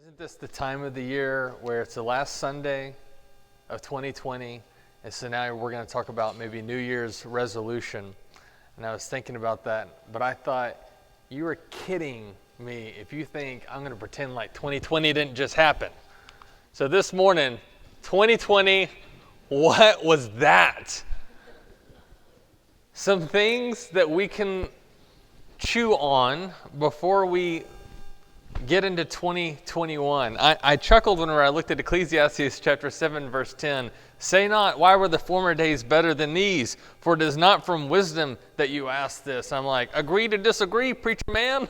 Isn't this the time of the year where it's the last Sunday of 2020? And so now we're going to talk about maybe New Year's resolution. And I was thinking about that, but I thought you were kidding me if you think I'm going to pretend like 2020 didn't just happen. So this morning, 2020, what was that? Some things that we can chew on before we get into 2021. I chuckled whenever I looked at Ecclesiastes chapter 7, verse 10. Say not, why were the former days better than these? For it is not from wisdom that you ask this. I'm like, agree to disagree, preacher man.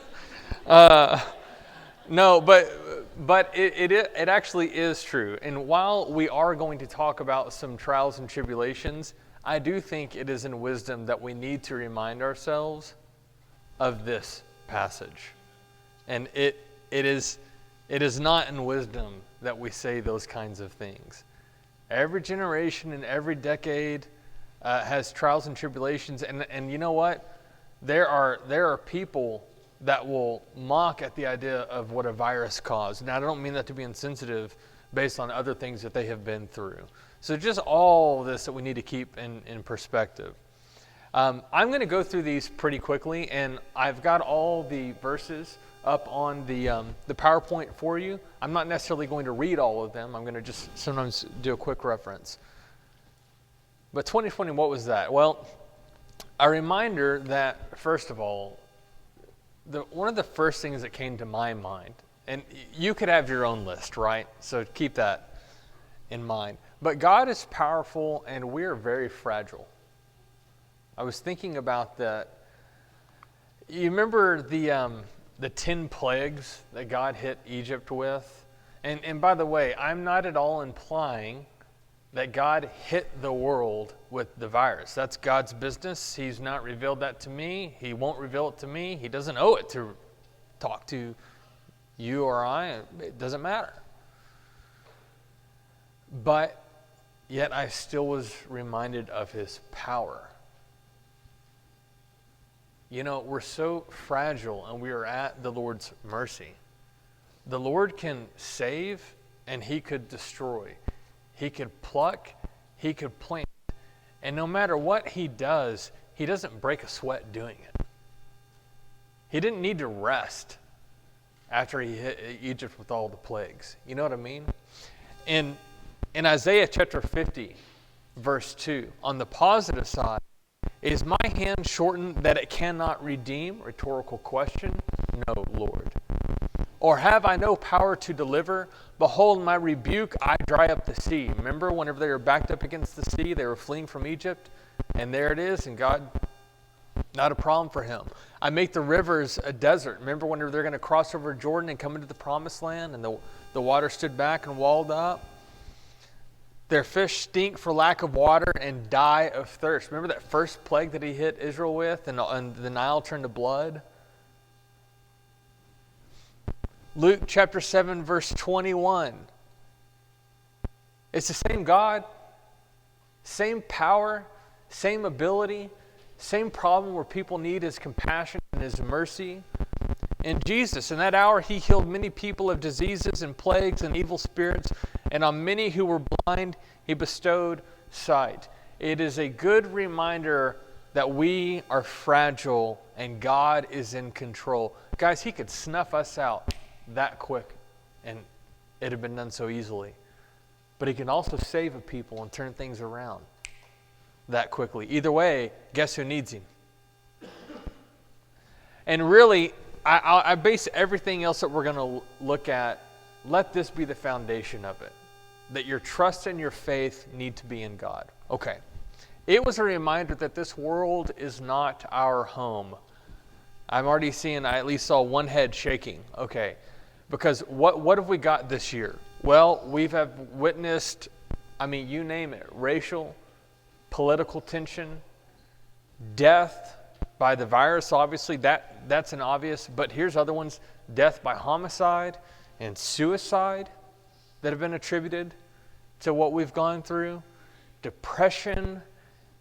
No, but it actually is true. And while we are going to talk about some trials and tribulations, I do think it is in wisdom that we need to remind ourselves of this passage. And it is not in wisdom that we say those kinds of things. Every generation and every decade has trials and tribulations, and you know what? There are people that will mock at the idea of what a virus caused. Now, I don't mean that to be insensitive based on other things that they have been through. So just all this that we need to keep in perspective. I'm going to go through these pretty quickly, and I've got all the verses up on the PowerPoint for you. I'm not necessarily going to read all of them. I'm going to just sometimes do a quick reference. But 2020, what was that? Well, a reminder that, first of all, one of the first things that came to my mind, and you could have your own list, right? So keep that in mind. But God is powerful, and we are very fragile. I was thinking about that. You remember the 10 plagues that God hit Egypt with? And by the way, I'm not at all implying that God hit the world with the virus. That's God's business. He's not revealed that to me. He won't reveal it to me. He doesn't owe it to talk to you or I. It doesn't matter. But yet I still was reminded of his power. You know, we're so fragile and we are at the Lord's mercy. The Lord can save and he could destroy. He could pluck, he could plant. And no matter what he does, he doesn't break a sweat doing it. He didn't need to rest after he hit Egypt with all the plagues. You know what I mean? In Isaiah chapter 50, verse 2, on the positive side, is my hand shortened that it cannot redeem? Rhetorical question. No, Lord. Or have I no power to deliver? Behold, my rebuke, I dry up the sea. Remember whenever they were backed up against the sea, they were fleeing from Egypt? And there it is, and God, not a problem for him. I make the rivers a desert. Remember whenever they're going to cross over Jordan and come into the promised land, and the water stood back and walled up? Their fish stink for lack of water and die of thirst. Remember that first plague that he hit Israel with, and the Nile turned to blood? Luke chapter 7, verse 21. It's the same God, same power, same ability, same problem where people need his compassion and his mercy. And Jesus, in that hour, he healed many people of diseases and plagues and evil spirits, and on many who were blind, he bestowed sight. It is a good reminder that we are fragile and God is in control. Guys, he could snuff us out that quick, and it had been done so easily. But he can also save a people and turn things around that quickly. Either way, guess who needs him? And really, I base everything else that we're going to look at, let this be the foundation of it. That your trust and your faith need to be in God. Okay. It was a reminder that this world is not our home. I'm already seeing, I at least saw one head shaking. Okay. Because what have we got this year? Well, we have witnessed, you name it, racial, political tension, death by the virus, obviously, that's an obvious, but here's other ones, death by homicide and suicide that have been attributed to what we've gone through, depression,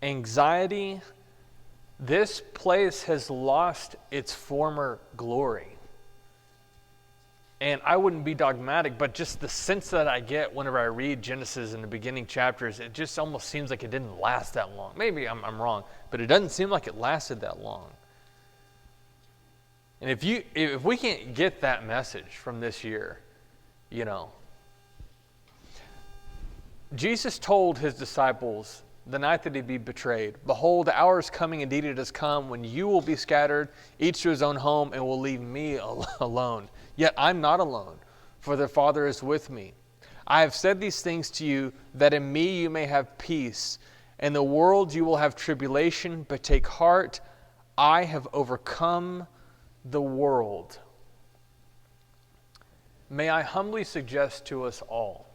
anxiety. This place has lost its former glory. And I wouldn't be dogmatic, but just the sense that I get whenever I read Genesis in the beginning chapters, it just almost seems like it didn't last that long. Maybe I'm wrong, but it doesn't seem like it lasted that long. And if we can't get that message from this year, Jesus told his disciples the night that he'd be betrayed, "Behold, the hour is coming, indeed it has come, when you will be scattered, each to his own home, and will leave me alone. Yet I'm not alone, for the Father is with me. I have said these things to you, that in me you may have peace. In the world you will have tribulation, but take heart, I have overcome the world." May I humbly suggest to us all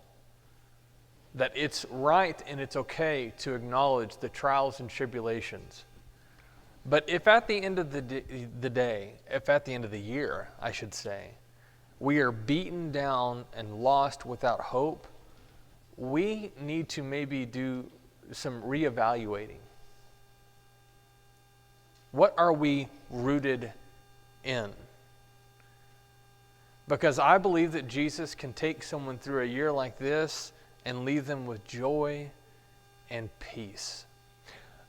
that it's right and it's okay to acknowledge the trials and tribulations. But if at the end of the day, if at the end of the year, I should say, we are beaten down and lost without hope, we need to maybe do some reevaluating. What are we rooted in? Because I believe that Jesus can take someone through a year like this and leave them with joy and peace.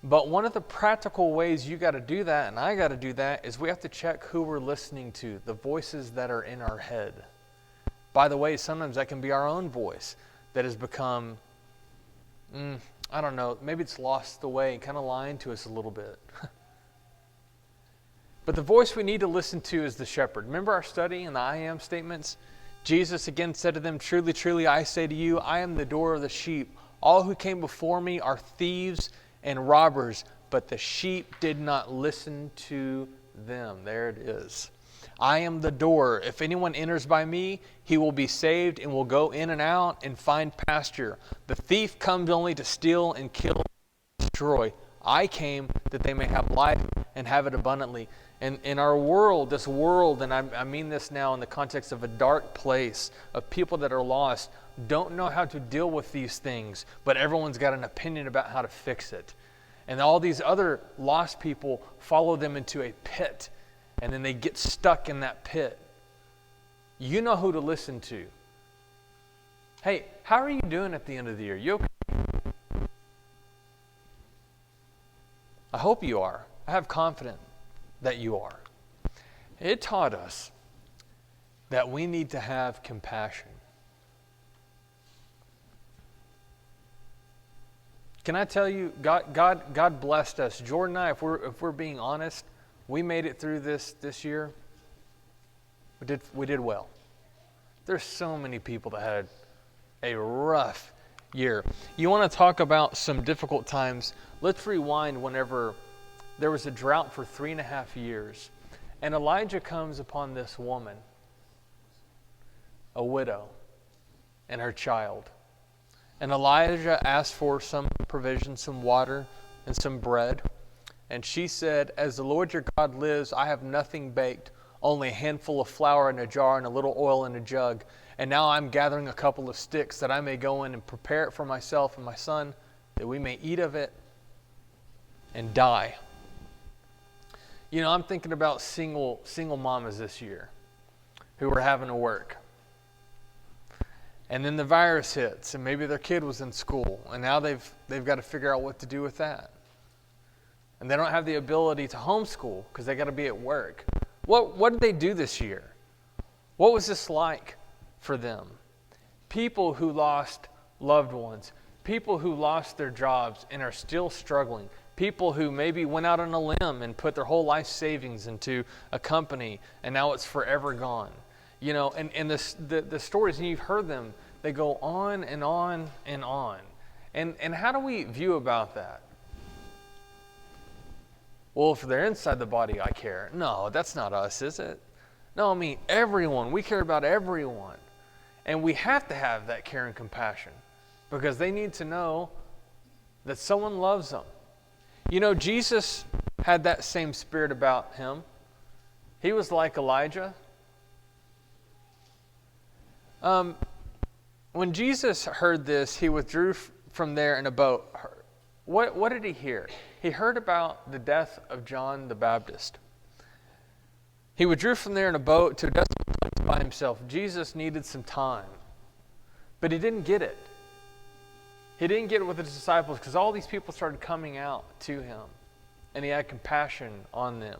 But one of the practical ways you got to do that, and I got to do that, is we have to check who we're listening to, the voices that are in our head. By the way, sometimes that can be our own voice that has become, I don't know, maybe it's lost the way and kind of lying to us a little bit. But the voice we need to listen to is the shepherd. Remember our study in the I am statements? Jesus again said to them, "Truly, truly, I say to you, I am the door of the sheep. All who came before me are thieves and robbers, but the sheep did not listen to them." There it is. I am the door. If anyone enters by me, he will be saved and will go in and out and find pasture. The thief comes only to steal and kill and destroy. I came that they may have life and have it abundantly. And in our world, this world, and I mean this now in the context of a dark place, of people that are lost, don't know how to deal with these things, but everyone's got an opinion about how to fix it. And all these other lost people follow them into a pit, and then they get stuck in that pit. You know who to listen to. Hey, how are you doing at the end of the year? You okay? I hope you are. I have confidence that you are. It taught us that we need to have compassion. Can I tell you, God blessed us. Jordan and I, if we're being honest, we made it through this year. We did well. There's so many people that had a rough year. You want to talk about some difficult times? Let's rewind whenever there was a drought for 3.5 years. And Elijah comes upon this woman, a widow, and her child. And Elijah asked for some provision, some water, and some bread. And she said, "As the Lord your God lives, I have nothing baked, only a handful of flour in a jar and a little oil in a jug. And now I'm gathering a couple of sticks that I may go in and prepare it for myself and my son, that we may eat of it and die." You know, I'm thinking about single mamas this year who were having to work. And then the virus hits, and maybe their kid was in school, and now they've got to figure out what to do with that. And they don't have the ability to homeschool because they got to be at work. What did they do this year? What was this like for them? People who lost loved ones, people who lost their jobs and are still struggling, people who maybe went out on a limb and put their whole life savings into a company and now it's forever gone. You know, and the stories, and you've heard them, they go on and on and on. And how do we view about that? Well, if they're inside the body, I care. No, that's not us, is it? No, I mean everyone. We care about everyone. And we have to have that care and compassion because they need to know that someone loves them. You know, Jesus had that same spirit about him. He was like Elijah. When Jesus heard this, he withdrew from there in a boat. What did he hear? He heard about the death of John the Baptist. He withdrew from there in a boat to a desolate place by himself. Jesus needed some time, but he didn't get it. He didn't get it with his disciples because all these people started coming out to him, and he had compassion on them.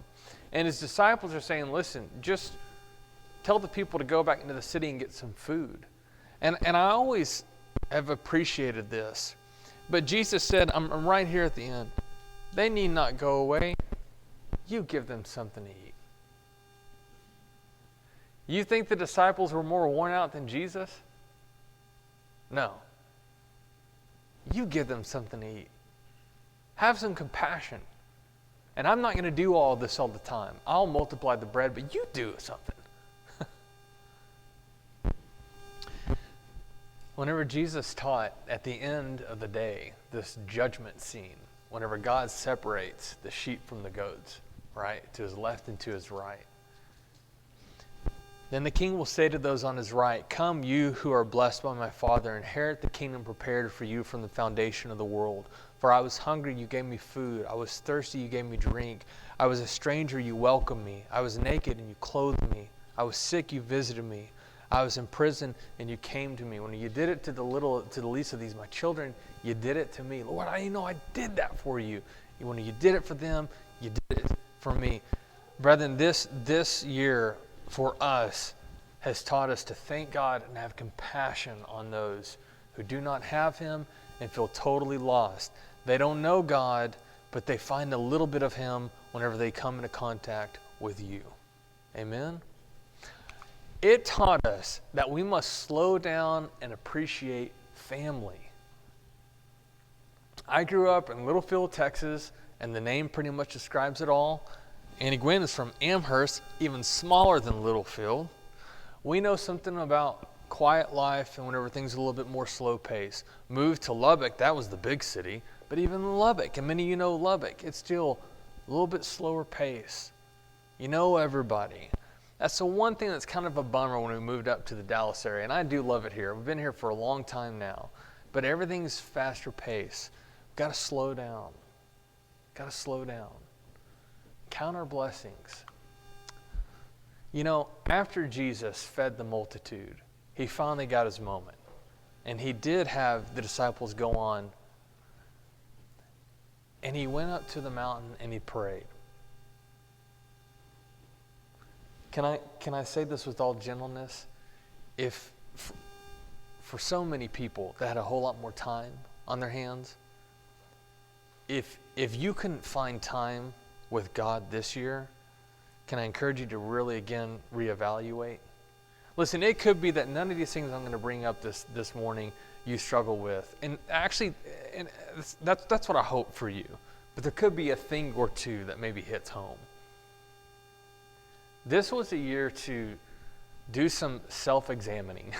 And his disciples are saying, listen, just tell the people to go back into the city and get some food. And I always have appreciated this. But Jesus said, I'm right here at the end. They need not go away. You give them something to eat. You think the disciples were more worn out than Jesus? No. You give them something to eat. Have some compassion. And I'm not going to do all this all the time. I'll multiply the bread, but you do something. Whenever Jesus taught at the end of the day, this judgment scene, whenever God separates the sheep from the goats, right, to his left and to his right, then the king will say to those on his right, come, you who are blessed by my Father, inherit the kingdom prepared for you from the foundation of the world. For I was hungry, you gave me food. I was thirsty, you gave me drink. I was a stranger, you welcomed me. I was naked, and you clothed me. I was sick, you visited me. I was in prison, and you came to me. When you did it to the least of these, my children, you did it to me. Lord, I did that for you. When you did it for them, you did it for me. Brethren, this year for us has taught us to thank God and have compassion on those who do not have him and feel totally lost. They don't know God, but they find a little bit of him whenever they come into contact with you. Amen? It taught us that we must slow down and appreciate family. I grew up in Littlefield, Texas, and the name pretty much describes it all. Annie Gwen is from Amherst, even smaller than Littlefield. We know something about quiet life and whenever things are a little bit more slow pace. Moved to Lubbock, that was the big city, but even Lubbock, and many of you know Lubbock, it's still a little bit slower pace. You know everybody. That's the one thing that's kind of a bummer when we moved up to the Dallas area, and I do love it here. We've been here for a long time now, but everything's faster pace. Got to slow down. Got to slow down. Count our blessings. You know, after Jesus fed the multitude, he finally got his moment. And he did have the disciples go on. And he went up to the mountain and he prayed. Can I say this with all gentleness? If for so many people that had a whole lot more time on their hands, if you couldn't find time with God this year, can I encourage you to really again reevaluate? Listen, it could be that none of these things I'm going to bring up this morning you struggle with. And actually, that's what I hope for you. But there could be a thing or two that maybe hits home. This was a year to do some self-examining.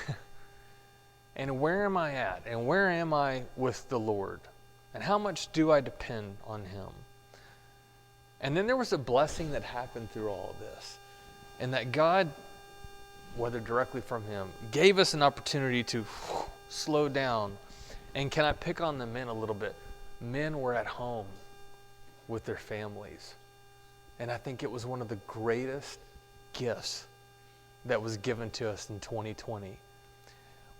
And where am I at? And where am I with the Lord? And how much do I depend on him? And then there was a blessing that happened through all of this. And that God, whether directly from him, gave us an opportunity to slow down. And can I pick on the men a little bit? Men were at home with their families. And I think it was one of the greatest gifts that was given to us in 2020.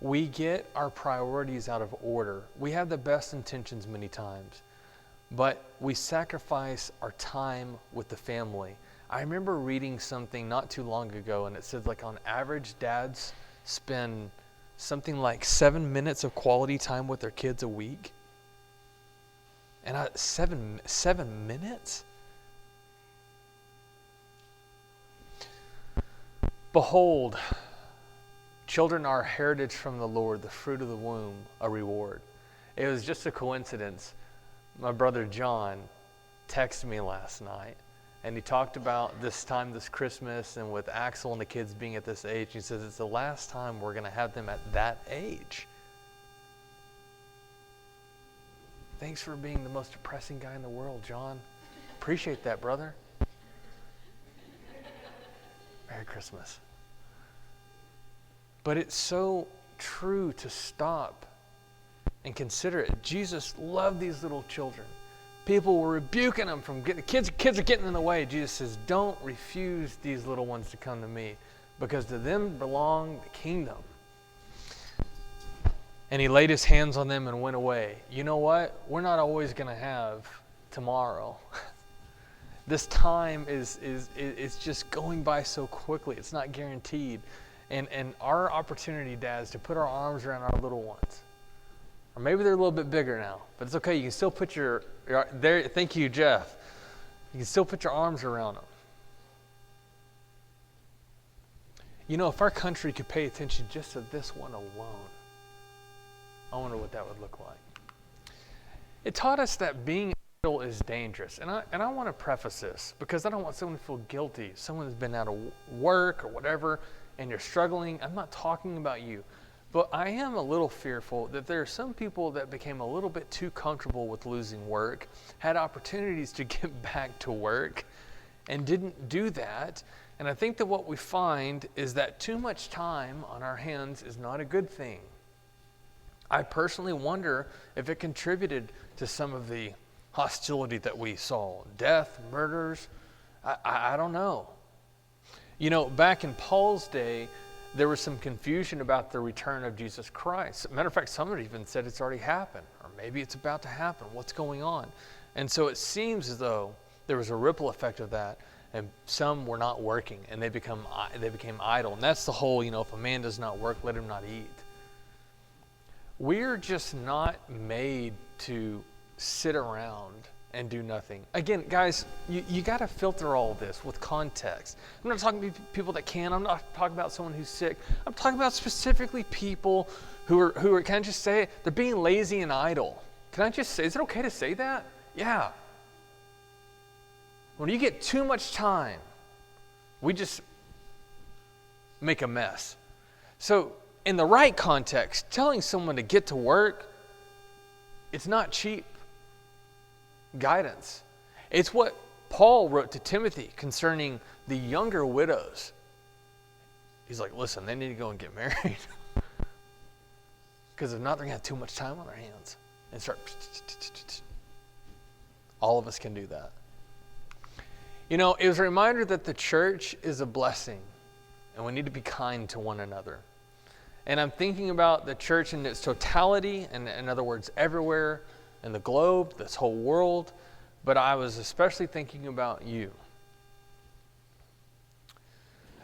We get our priorities out of order. We have the best intentions many times, but we sacrifice our time with the family. I remember reading something not too long ago, and it said like on average, dads spend something like 7 minutes of quality time with their kids a week. And seven minutes? Behold, children are a heritage from the Lord, the fruit of the womb, a reward. It was just a coincidence. My brother John texted me last night, and he talked about this time this Christmas and with Axel and the kids being at this age. He says it's the last time we're going to have them at that age. Thanks for being the most depressing guy in the world, John. Appreciate that, brother. Merry Christmas. But it's so true to stop and consider it. Jesus loved these little children. People were rebuking them from getting, kids are getting in the way. Jesus says, don't refuse these little ones to come to me. because to them belong the kingdom. And he laid his hands on them and went away. You know what? We're not always going to have tomorrow. This time is just going by so quickly. It's not guaranteed. And our opportunity, dads, to put our arms around our little ones. Or maybe they're a little bit bigger now, but it's okay. You can still put your there. Thank you, Jeff. You can still put your arms around them. You know, if our country could pay attention just to this one alone, I wonder what that would look like. It taught us that being idle is dangerous. And I want to preface this because I don't want someone to feel guilty. Someone who's been out of work or whatever, and you're struggling. I'm not talking about you. But I am a little fearful that there are some people that became a little bit too comfortable with losing work, had opportunities to get back to work, and didn't do that. And I think that what we find is that too much time on our hands is not a good thing. I personally wonder if it contributed to some of the hostility that we saw. Death, murders, I don't know. You know, back in Paul's day, there was some confusion about the return of Jesus Christ. Matter of fact, somebody even said it's already happened, or maybe it's about to happen. What's going on? And so it seems as though there was a ripple effect of that, and some were not working, and they became idle. And that's the whole, if a man does not work, let him not eat. We're just not made to sit around and do nothing. Again, guys, you got to filter all this with context. I'm not talking to people that can. I'm not talking about someone who's sick. I'm talking about specifically people who are, can I just say it? They're being lazy and idle. Can I just say, is it okay to say that? Yeah. When you get too much time, we just make a mess. So in the right context, telling someone to get to work, it's not cheap guidance. It's what Paul wrote to Timothy concerning the younger widows. He's like, listen, they need to go and get married. Because if not, they're going to have too much time on their hands. And start. All of us can do that. It was a reminder that the church is a blessing. And we need to be kind to one another. And I'm thinking about the church in its totality, and in other words, everywhere in the globe, this whole world, but I was especially thinking about you.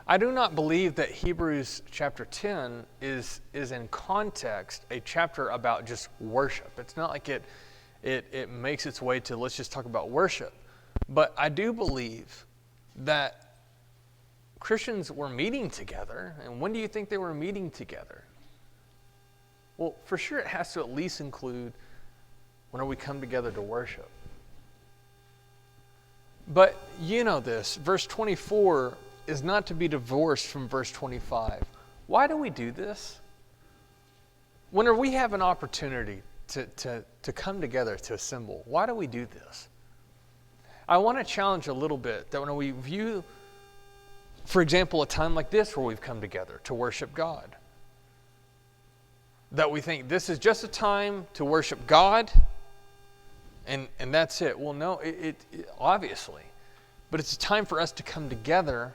I do not believe that Hebrews chapter 10 is in context a chapter about just worship. It's not like it makes its way to let's just talk about worship. But I do believe that Christians were meeting together. And when do you think they were meeting together? Well, for sure it has to at least include whenever we come together to worship. But you know this, verse 24 is not to be divorced from verse 25. Why do we do this? Whenever we have an opportunity to come together, to assemble, why do we do this? I want to challenge a little bit that when we view, for example, a time like this where we've come together to worship God, that we think this is just a time to worship God and that's it. Well, no, it obviously. But it's a time for us to come together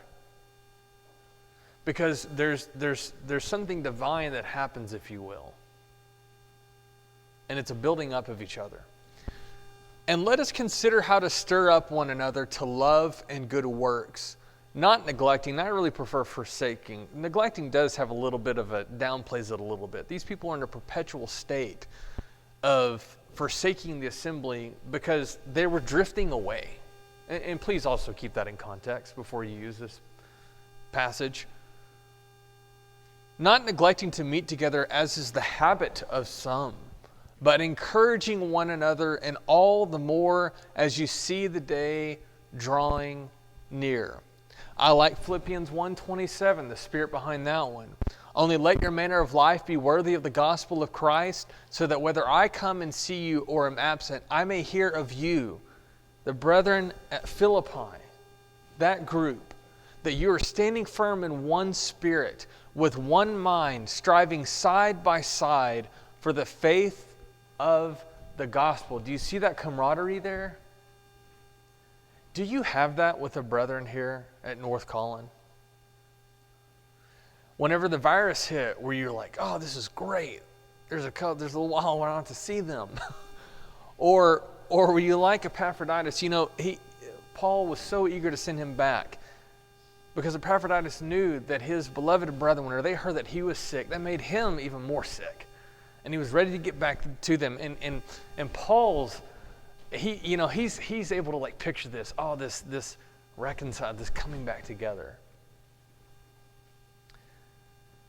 because there's something divine that happens, if you will. And it's a building up of each other. And let us consider how to stir up one another to love and good works, not neglecting. I really prefer forsaking. Neglecting does have a little bit of downplays it a little bit. These people are in a perpetual state of forsaking the assembly because they were drifting away. And please also keep that in context before you use this passage. Not neglecting to meet together as is the habit of some, but encouraging one another, and all the more as you see the day drawing near. I like Philippians 1:27, the spirit behind that one. Only let your manner of life be worthy of the gospel of Christ, so that whether I come and see you or am absent, I may hear of you, the brethren at Philippi, that group, that you are standing firm in one spirit, with one mind, striving side by side for the faith of the gospel. Do you see that camaraderie there? Do you have that with the brethren here at North Collin? Whenever the virus hit, where you're like, oh, this is great. There's a little while where I don't have to see them. or were you like Epaphroditus? Paul was so eager to send him back because Epaphroditus knew that his beloved brethren, whenever they heard that he was sick, that made him even more sick. And he was ready to get back to them. And Paul's, he's able to like picture this, this reconciled, this coming back together.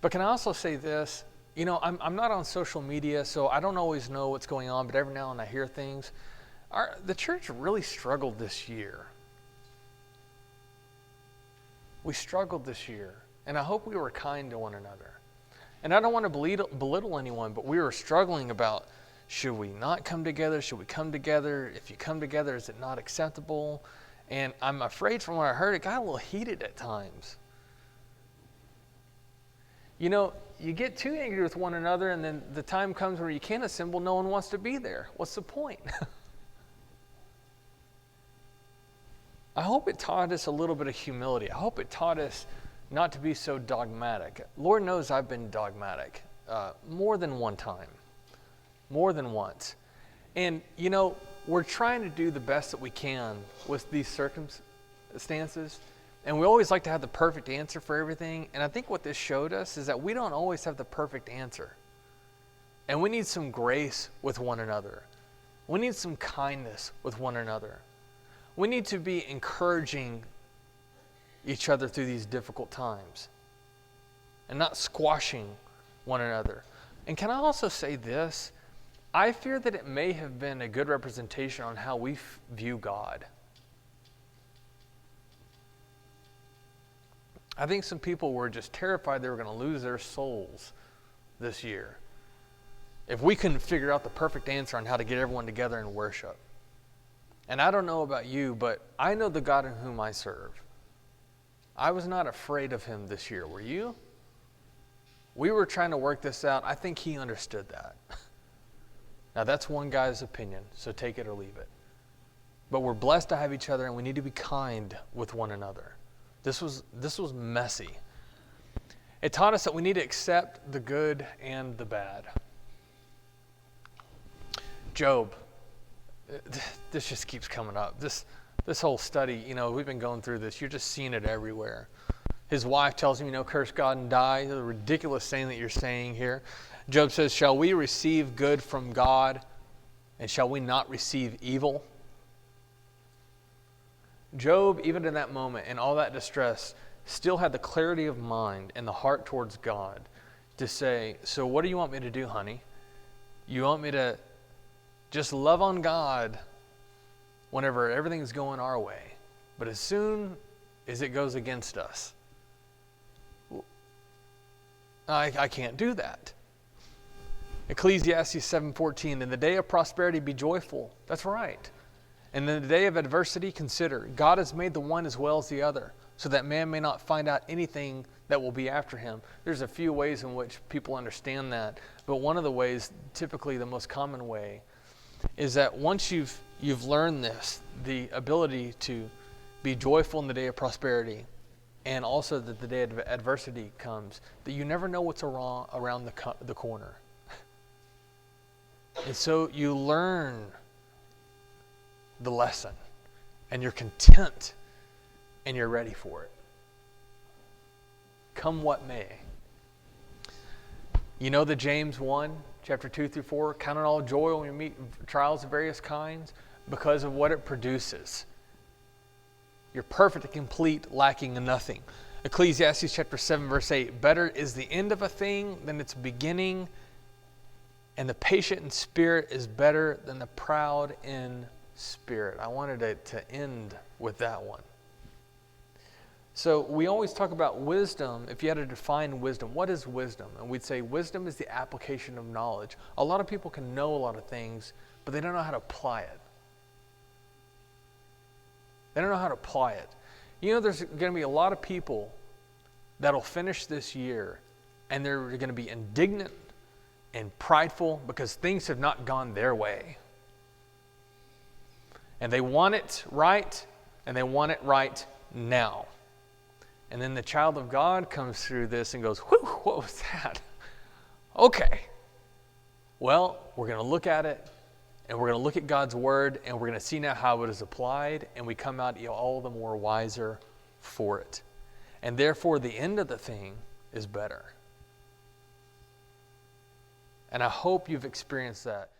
But can I also say this? I'm not on social media, so I don't always know what's going on, but every now and then I hear things. The church really struggled this year. We struggled this year, and I hope we were kind to one another. And I don't want to belittle anyone, but we were struggling about, should we not come together? Should we come together? If you come together, is it not acceptable? And I'm afraid from what I heard, it got a little heated at times. You get too angry with one another, and then the time comes where you can't assemble, no one wants to be there. What's the point? I hope it taught us a little bit of humility. I hope it taught us not to be so dogmatic. Lord knows I've been dogmatic more than one time, more than once. And, we're trying to do the best that we can with these circumstances. And we always like to have the perfect answer for everything. And I think what this showed us is that we don't always have the perfect answer. And we need some grace with one another. We need some kindness with one another. We need to be encouraging each other through these difficult times and not squashing one another. And can I also say this? I fear that it may have been a good representation on how we view God. I think some people were just terrified they were going to lose their souls this year if we couldn't figure out the perfect answer on how to get everyone together in worship. And I don't know about you, but I know the God in whom I serve. I was not afraid of him this year. Were you? We were trying to work this out. I think he understood that. Now, that's one guy's opinion, so take it or leave it. But we're blessed to have each other, and we need to be kind with one another. This was messy. It taught us that we need to accept the good and the bad. Job, this just keeps coming up. This whole study, we've been going through this. You're just seeing it everywhere. His wife tells him, curse God and die. The ridiculous thing that you're saying here. Job says, shall we receive good from God, and shall we not receive evil? Job, even in that moment, in all that distress, still had the clarity of mind and the heart towards God to say, so what do you want me to do, honey? You want me to just love on God whenever everything's going our way, but as soon as it goes against us, I can't do that. Ecclesiastes 7:14, in the day of prosperity be joyful. That's right. And in the day of adversity consider, God has made the one as well as the other, so that man may not find out anything that will be after him. There's a few ways in which people understand that, but one of the ways, typically the most common way, is that once you've learned this, the ability to be joyful in the day of prosperity, and also that the day of adversity comes, that you never know what's around the corner. And so you learn the lesson, and you're content, and you're ready for it. Come what may. You know the James 1, chapter 2 through 4, count it all joy when you meet trials of various kinds because of what it produces. You're perfect and complete, lacking in nothing. Ecclesiastes chapter 7, verse 8, better is the end of a thing than its beginning, and the patient in spirit is better than the proud in spirit. I wanted to end with that one. So we always talk about wisdom. If you had to define wisdom, what is wisdom? And we'd say wisdom is the application of knowledge. A lot of people can know a lot of things, but they don't know how to apply it. They don't know how to apply it. There's going to be a lot of people that'll finish this year, and they're going to be indignant and prideful because things have not gone their way. And they want it right, and they want it right now. And then the child of God comes through this and goes, whew, what was that? Okay. Well, we're going to look at it, and we're going to look at God's word, and we're going to see now how it is applied, and we come out all the more wiser for it. And therefore, the end of the thing is better. And I hope you've experienced that.